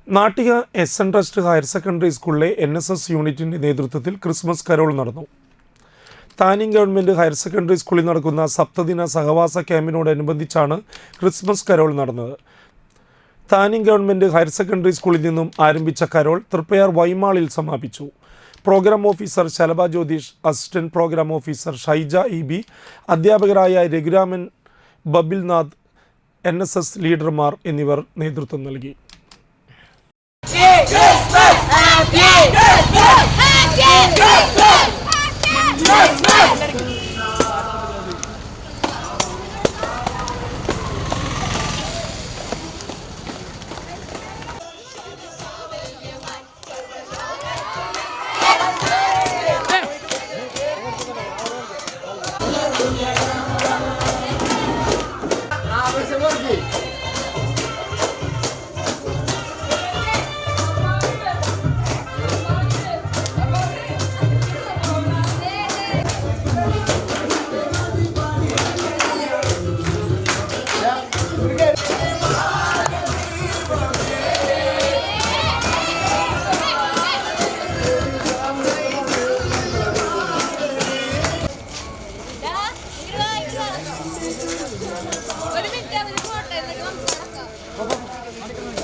Nattika എസ്.എൻ. Trust higher secondary സ്കൂളിലെ NSS യൂണിറ്റിൻ്റെ നേതൃത്വത്തിൽ ക്രിസ്മസ് കരോൾ നടന്നു. താനിം ഗവൺമെൻറ് ഹയർ സെക്കൻഡറി സ്കൂളിൽ നടക്കുന്ന സപ്തദിന സഹവാസ ക്യാമ്പിനോടനുബന്ധിച്ചാണ് ക്രിസ്മസ് കരോൾ നടന്നത്. താനിം ഗവൺമെൻറ് ഹയർ സെക്കൻഡറി സ്കൂളിൽ നിന്നും ആരംഭിച്ച കരോൾ തൃപ്പയാർ വൈമാളിൽ സമാപിച്ചു. Program officer Shalabha Jyothish, assistant program officer Shaija EB, അധ്യാപകരായ രഘുരാമൻ, ബബിൽനാഥ്, NSS ലീഡർമാർ എന്നിവർ നേതൃത്വം നൽകി. ഒരു മിനിറ്റ്